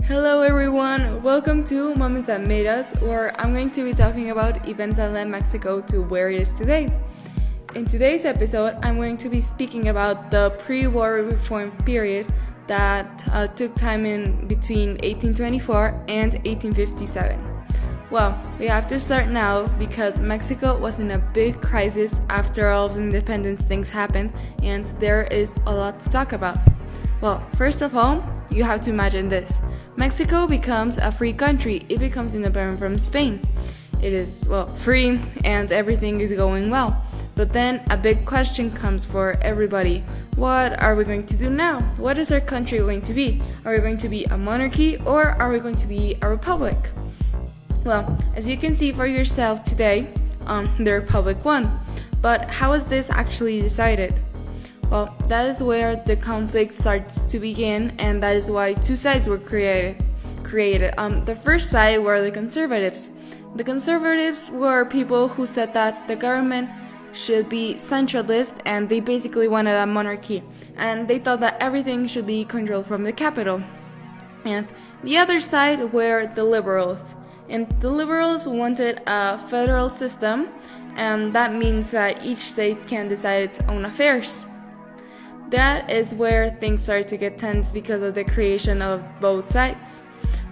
Hello everyone, welcome to Moments That Made Us, where I'm going to be talking about events that led Mexico to where it is today. In today's episode, I'm going to be speaking about the pre-war reform period that took time in between 1824 and 1857. Well, we have to start now because Mexico was in a big crisis after all of the independence things happened, and there is a lot to talk about. Well, first of all, you have to imagine this. Mexico becomes a free country. It becomes independent from Spain. It is, free and everything is going well. But then a big question comes for everybody. What are we going to do now? What is our country going to be? Are we going to be a monarchy or are we going to be a republic? Well, as you can see for yourself today, the republic won. But how was this actually decided? Well, that is where the conflict starts to begin, and that is why two sides were created. The first side were the conservatives. The conservatives were people who said that the government should be centralist, and they basically wanted a monarchy, and they thought that everything should be controlled from the capital. And the other side were the liberals, and the liberals wanted a federal system, and that means that each state can decide its own affairs. That is where things start to get tense because of the creation of both sides.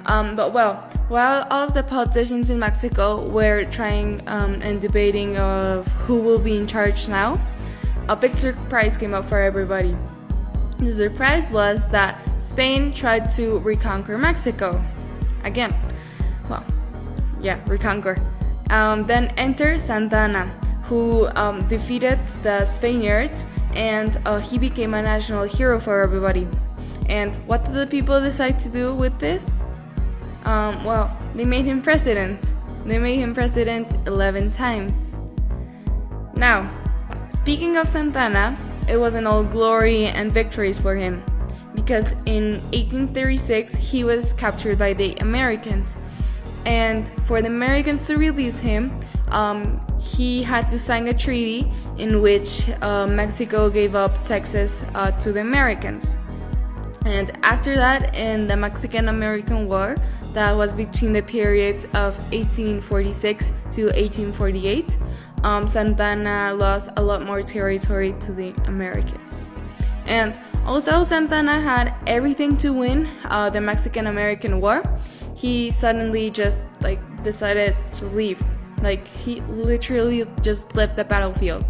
While all of the politicians in Mexico were trying and debating of who will be in charge now, a big surprise came up for everybody. The surprise was that Spain tried to reconquer Mexico. Again, reconquer. Then entered Santa Anna, who defeated the Spaniards, and he became a national hero for everybody. And what did the people decide to do with this? They made him president. They made him president 11 times. Now, speaking of Santa Anna, it wasn't all glory and victories for him, because in 1836 he was captured by the Americans, and for the Americans to release him, he had to sign a treaty in which Mexico gave up Texas to the Americans. And after that, in the Mexican-American War, that was between the periods of 1846 to 1848, Santa Anna lost a lot more territory to the Americans. And although Santa Anna had everything to win the Mexican-American War, he suddenly just decided to leave. He literally just left the battlefield.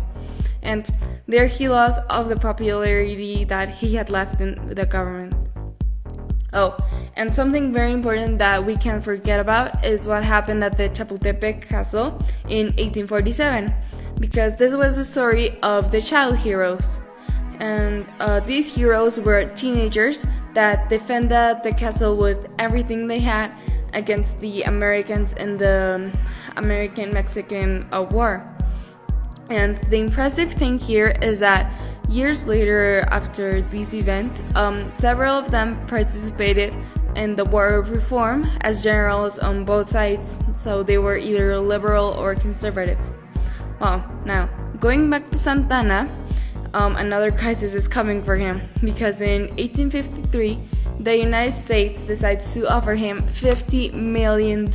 And there he lost all the popularity that he had left in the government. Oh, and something very important that we can't forget about is what happened at the Chapultepec Castle in 1847, because this was the story of the child heroes. And these heroes were teenagers that defended the castle with everything they had against the Americans in the American-Mexican War. And the impressive thing here is that years later after this event, several of them participated in the War of Reform as generals on both sides, so they were either liberal or conservative. Well, now, going back to Santa Anna, another crisis is coming for him, because in 1853, the United States decides to offer him $50 million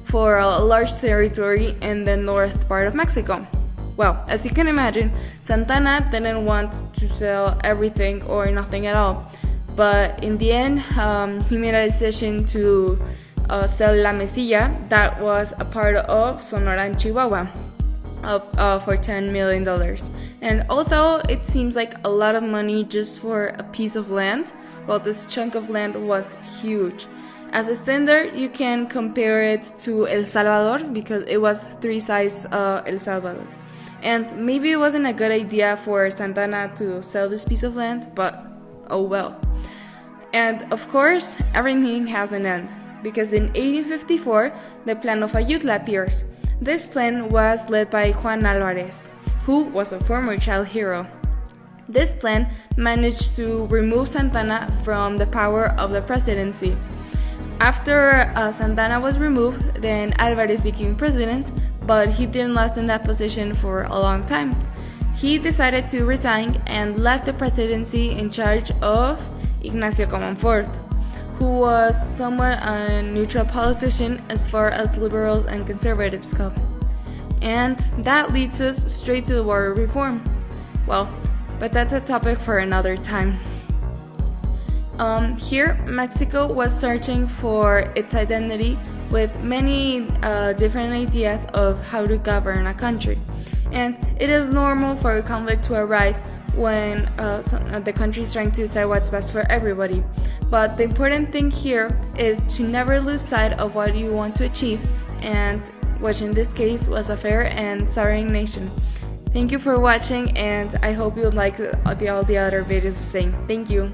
for a large territory in the north part of Mexico. Well, as you can imagine, Santa Anna didn't want to sell everything or nothing at all. But in the end, he made a decision to sell La Mesilla, that was a part of Sonora and Chihuahua, for $10 million. And although it seems like a lot of money just for a piece of land, well, this chunk of land was huge. As a standard, you can compare it to El Salvador, because it was 3 sizes El Salvador. And maybe it wasn't a good idea for Santa Anna to sell this piece of land, but oh well. And of course, everything has an end, because in 1854, the Plan of Ayutla appears. This plan was led by Juan Álvarez, who was a former child hero. This plan managed to remove Santa Anna from the power of the presidency. After Santa Anna was removed, then Álvarez became president, but he didn't last in that position for a long time. He decided to resign and left the presidency in charge of Ignacio Comonfort, who was somewhat a neutral politician as far as liberals and conservatives go. And that leads us straight to the water reform. Well, but that's a topic for another time. Here, Mexico was searching for its identity with many different ideas of how to govern a country. And it is normal for a conflict to arise when the country is trying to decide what's best for everybody. But the important thing here is to never lose sight of what you want to achieve, and which in this case was a fair and sovereign nation. Thank you for watching, and I hope you like all the other videos the same. Thank you.